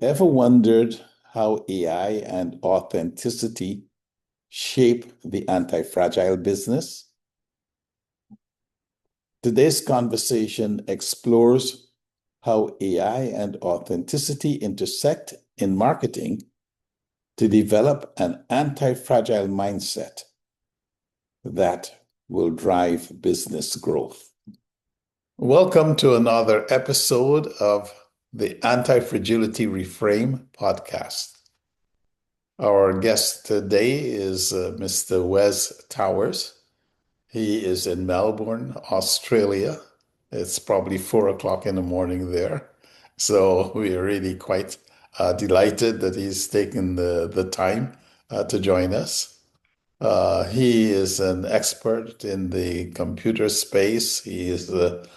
Ever wondered how AI and authenticity shape the anti-fragile business? Today's conversation explores how AI and authenticity intersect in marketing to develop an anti-fragile mindset that will drive business growth. Welcome to another episode of the Antifragility Reframe podcast. Our guest today is Mr. Wes Towers. He is in Melbourne, Australia. It's probably 4 o'clock in the morning there. So we are really quite delighted that he's taken the time to join us. He is an expert in the computer space. He is a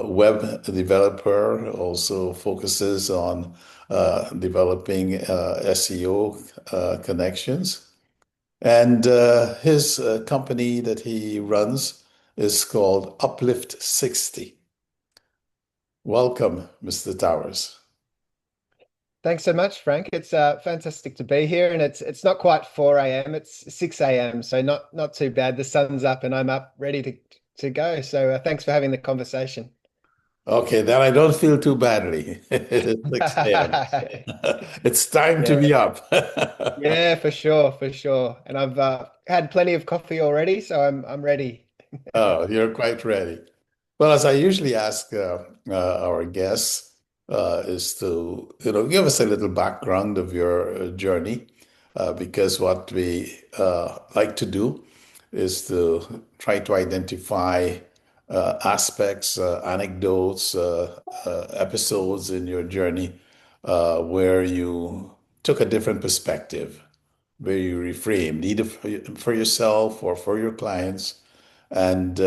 web developer, also focuses on developing SEO connections. And his company that he runs is called Uplift 60. Welcome, Mr. Towers. Thanks so much, Frank. It's fantastic to be here, and it's not quite 4 a.m. It's 6 a.m. So not too bad. The sun's up, and I'm up ready to go. So thanks for having the conversation. Okay, then I don't feel too badly. It is 6 a.m. It's time to Yeah, be up. yeah, for sure, for sure. And I've had plenty of coffee already, so I'm ready. Oh, you're quite ready. Well, as I usually ask our guests, is to give us a little background of your journey, because what we like to do is to try to identify aspects, anecdotes, episodes in your journey where you took a different perspective, where you reframed either for yourself or for your clients, and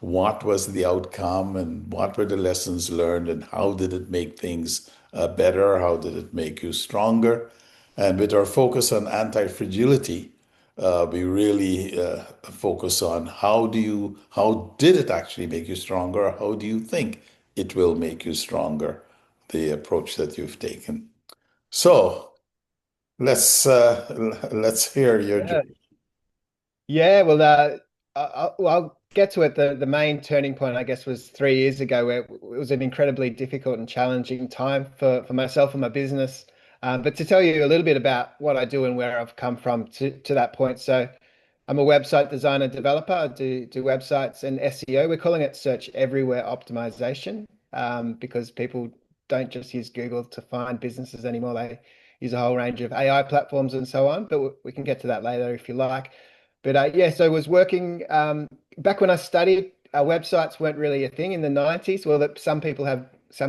what was the outcome and what were the lessons learned and how did it make things better? How did it make you stronger? And with our focus on anti-fragility, we really focus on how did it actually make you stronger? How do you think it will make you stronger? The approach that you've taken. So let's hear your Yeah, journey. yeah. Well, I'll get to it. The main turning point, I guess, was 3 years ago, where it was an incredibly difficult and challenging time for myself and my business. But to tell you a little bit about what I do and where I've come from to that point. So I'm a website designer developer. I do websites and SEO. We're calling it search everywhere optimization, because people don't just use Google to find businesses anymore. They use a whole range of AI platforms and so on. But we can get to that later if you like. But yeah, so I was working back when I studied. Websites weren't really a thing in the 90s. Well, that some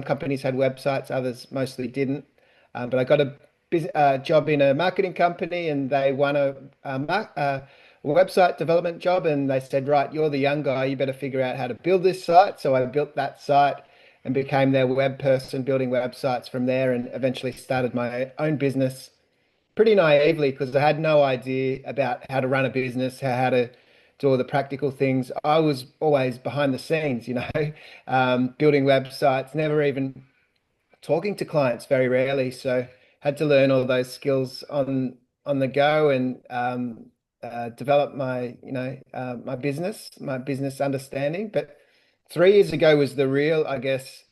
companies had websites, others mostly didn't. But I got a job in a marketing company, and they won a website development job. And they said, right, you're the young guy, you better figure out how to build this site. So I built that site and became their web person, building websites from there, and eventually started my own business pretty naively because I had no idea about how to run a business, how to do all the practical things. I was always behind the scenes, building websites, never even talking to clients very rarely. So had to learn all those skills on the go, and develop my business understanding. But 3 years ago was the real, I guess,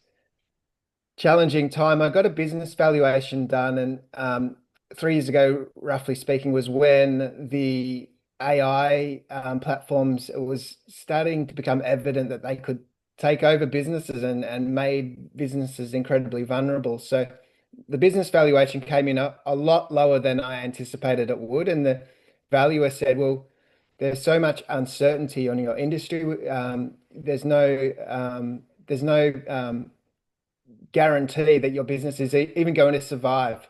challenging time. I got a business valuation done, and 3 years ago, roughly speaking, was when the AI platforms, it was starting to become evident that they could take over businesses and made businesses incredibly vulnerable. So the business valuation came in a lot lower than I anticipated it would, and the valuer said, "Well, there's so much uncertainty on your industry. There's no guarantee that your business is even going to survive."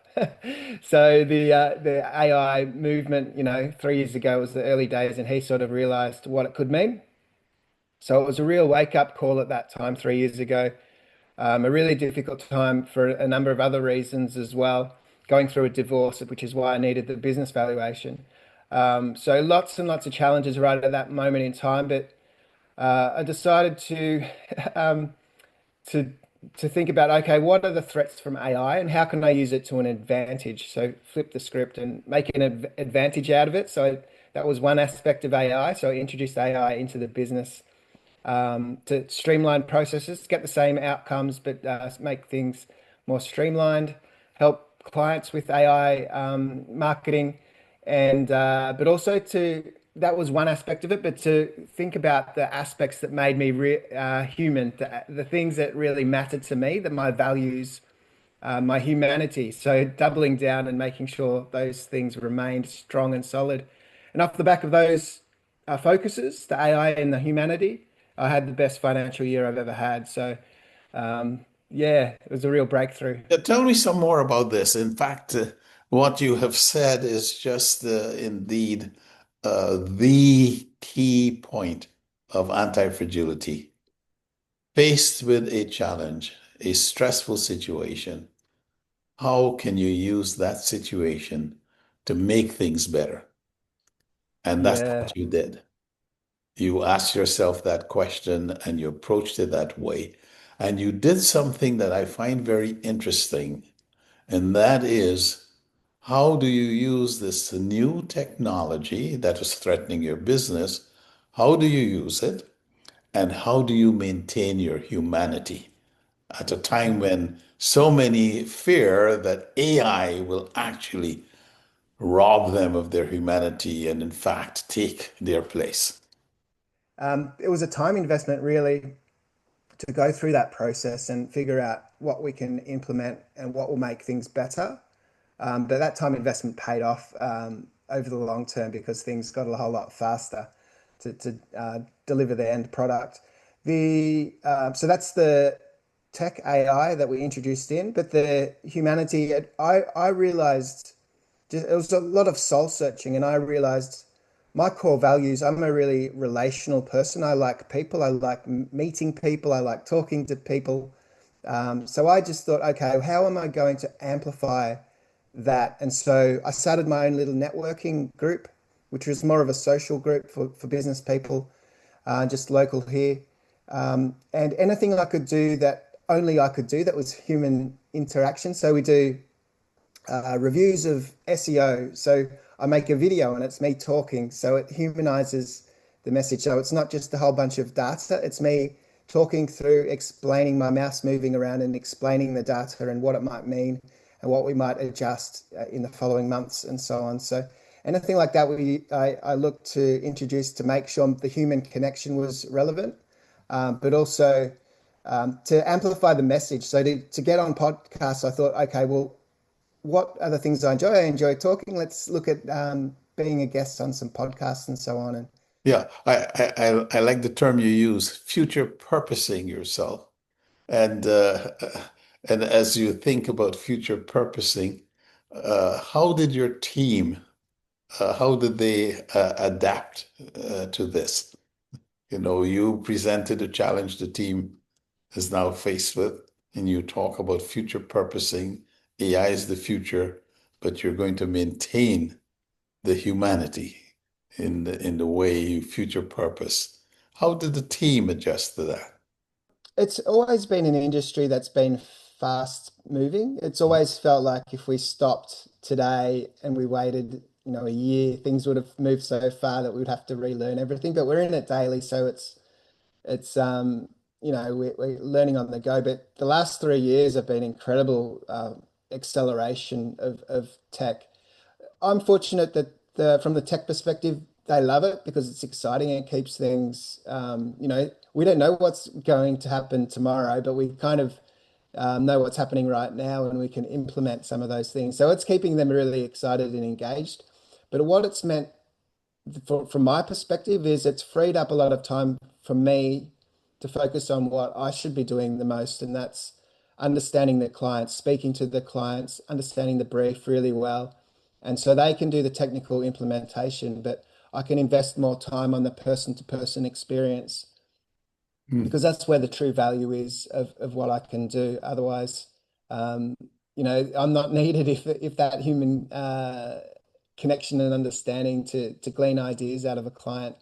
So the AI movement, 3 years ago was the early days, and he sort of realized what it could mean. So it was a real wake up call at that time, 3 years ago. A really difficult time for a number of other reasons as well. Going through a divorce, which is why I needed the business valuation. So lots and lots of challenges right at that moment in time, but I decided to um, to to think about, okay, what are the threats from AI and how can I use it to an advantage? So flip the script and make an advantage out of it. So that was one aspect of AI. So I introduced AI into the business to streamline processes, get the same outcomes, but make things more streamlined, help clients with AI marketing, and but also to that was one aspect of it, but to think about the aspects that made me human, the things that really mattered to me, that my values, my humanity. So doubling down and making sure those things remained strong and solid. And off the back of those focuses, the AI and the humanity, I had the best financial year I've ever had. So yeah, it was a real breakthrough. Yeah, tell me some more about this. In fact, what you have said is just indeed the key point of anti-fragility. Faced with a challenge, a stressful situation, how can you use that situation to make things better? And that's Yeah. what you did. You asked yourself that question and you approached it that way. And you did something that I find very interesting, and that is how do you use this new technology that is threatening your business? How do you use it? And how do you maintain your humanity at a time Mm. when so many fear that AI will actually rob them of their humanity and, in fact, take their place? It was a time investment really to go through that process and figure out what we can implement and what will make things better. But that time investment paid off over the long term because things got a whole lot faster to deliver the end product. So that's the tech AI that we introduced in, but the humanity. I realized it was a lot of soul searching, and I realized my core values. I'm a really relational person. I like people. I like meeting people. I like talking to people. So I just thought, okay, how am I going to amplify that? And so I started my own little networking group, which was more of a social group for business people, just local here. And anything I could do that only I could do that was human interaction. So we do reviews of SEO. So I make a video and it's me talking. So it humanizes the message. So it's not just a whole bunch of data, it's me talking through, explaining my mouse moving around and explaining the data and what it might mean and what we might adjust in the following months and so on. So anything like that, I looked to introduce to make sure the human connection was relevant, but also to amplify the message. So to get on podcasts, I thought, okay, well, what are the things I enjoy? I enjoy talking. Let's look at being a guest on some podcasts and so on. And Yeah, I like the term you use, future purposing yourself. And and as you think about future purposing, how did your team, how did they adapt to this? You know, you presented a challenge the team is now faced with, and you talk about future purposing. AI is the future, but you're going to maintain the humanity in the way you future purpose. How did the team adjust to that? it's always been an industry that's been fast moving. It's always felt like if we stopped today and we waited, a year, things would have moved so far that we would have to relearn everything. But we're in it daily, so it's we're learning on the go. But the last 3 years have been incredible acceleration of tech. I'm fortunate that from the tech perspective, they love it because it's exciting and it keeps things, we don't know what's going to happen tomorrow, but we kind of know what's happening right now and we can implement some of those things. So it's keeping them really excited and engaged. But what it's meant from my perspective is it's freed up a lot of time for me to focus on what I should be doing the most, and that's understanding the clients, speaking to the clients, understanding the brief really well. And so they can do the technical implementation, but I can invest more time on the person to person experience Hmm. because that's where the true value is of what I can do. Otherwise, um, I'm not needed if that human connection and understanding to glean ideas out of a client.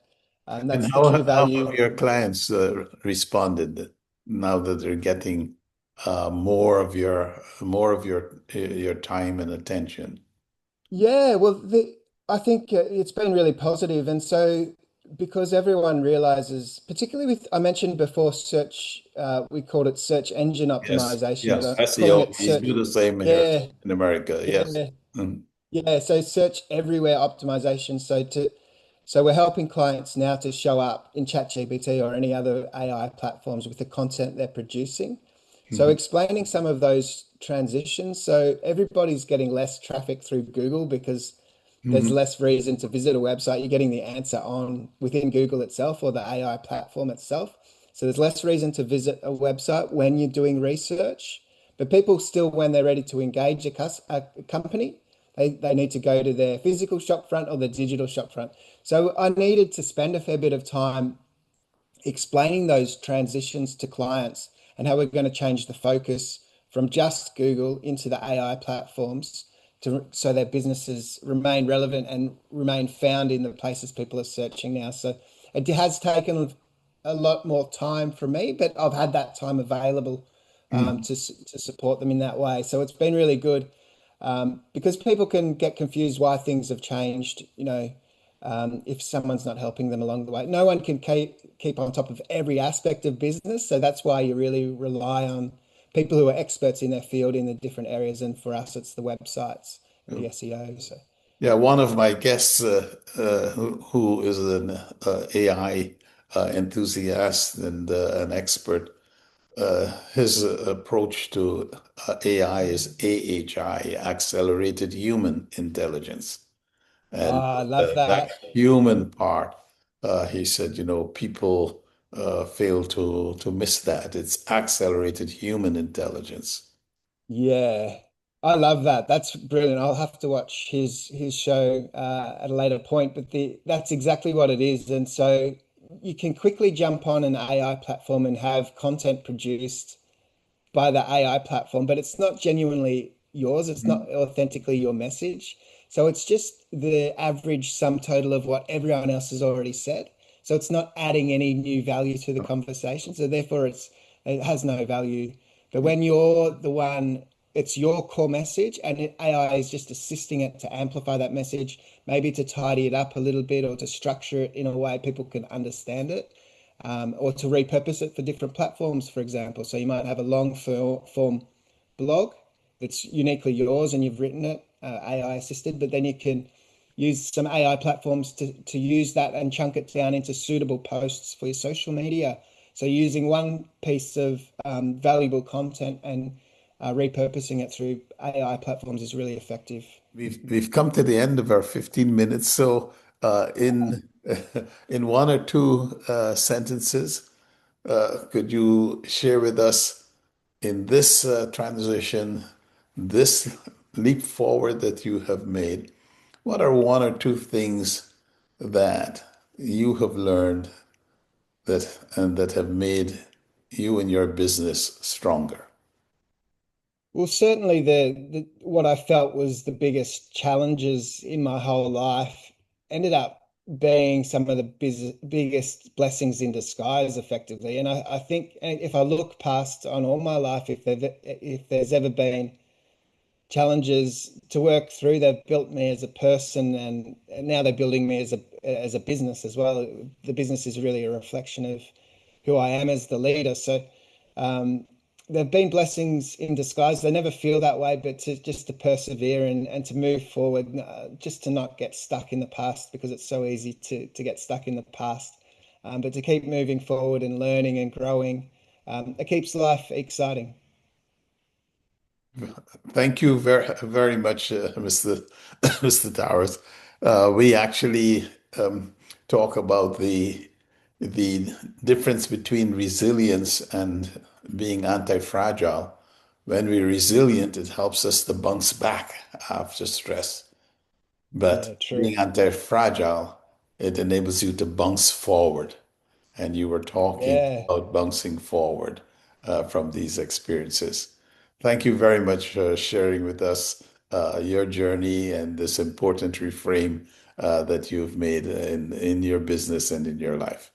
And That's the how true how have value. your clients responded now that they're getting more of your time and attention. Yeah, well, I think it's been really positive, and so because everyone realizes, particularly with I mentioned before, search, we called it search engine Yes, optimization, but yes. I'm calling SEO, it we do search. the same here Yeah, in America. Yes. yeah. Mm, Yeah, so search everywhere optimization. So we're helping clients now to show up in ChatGPT or any other AI platforms with the content they're producing. So mhm, explaining some of those transitions. So everybody's getting less traffic through Google because there's mhm, less reason to visit a website. You're getting the answer on within Google itself or the AI platform itself. So there's less reason to visit a website when you're doing research. But people still, when they're ready to engage a company, they need to go to their physical shop front or the digital shop front. So I needed to spend a fair bit of time explaining those transitions to clients and how we're going to change the focus from just Google into the AI platforms so their businesses remain relevant and remain found in the places people are searching now. So it has taken a lot more time for me, but I've had that time available mhm, to support them in that way. So it's been really good because people can get confused why things have changed. If someone's not helping them along the way. No one can keep on top of every aspect of business. So that's why you really rely on people who are experts in their field in the different areas. And for us, it's the websites and the SEO. So Yeah, one of my guests, who is an AI enthusiast and an expert, his approach to AI is AHI, Accelerated Human Intelligence. And I love that that. human part, he said, people fail to miss that. It's accelerated human intelligence. Yeah. I love that. That's brilliant. I'll have to watch his show at a later point, but that's exactly what it is. And so you can quickly jump on an AI platform and have content produced by the AI platform, but it's not genuinely yours. It's not authentically your message. So it's just the average sum total of what everyone else has already said. So it's not adding any new value to the conversation. So therefore it has no value. But when you're the one, it's your core message and AI is just assisting it to amplify that message, maybe to tidy it up a little bit or to structure it in a way people can understand it or to repurpose it for different platforms, for example. So you might have a long form blog that's uniquely yours and you've written it AI assisted, but then you can use some AI platforms to use that and chunk it down into suitable posts for your social media. So using one piece of valuable content and repurposing it through AI platforms is really effective. We've come to the end of our 15 minutes. So in in one or two sentences, could you share with us in this transition, this leap forward that you have made, what are one or two things that you have learned that have made you and your business stronger? Well, certainly the what I felt was the biggest challenges in my whole life ended up being some of the biggest blessings in disguise, effectively. And I think if I look past on all my life, if there's ever been challenges to work through, they've built me as a person, and now they're building me as a business as well. The business is really a reflection of who I am as the leader. So um, there've been blessings in disguise. They never feel that way, but just to persevere and to move forward, just to not get stuck in the past because it's so easy to get stuck in the past. But to keep moving forward and learning and growing, it keeps life exciting. Thank you very much, Mr. Mr. Towers. We actually talk about the difference between resilience and being anti-fragile. When we're resilient, it helps us to bounce back after stress. Yeah, But true. being anti-fragile, it enables you to bounce forward. And you were talking Yeah. about bouncing forward from these experiences. Thank you very much for sharing with us your journey and this important reframe that you've made in your business and in your life.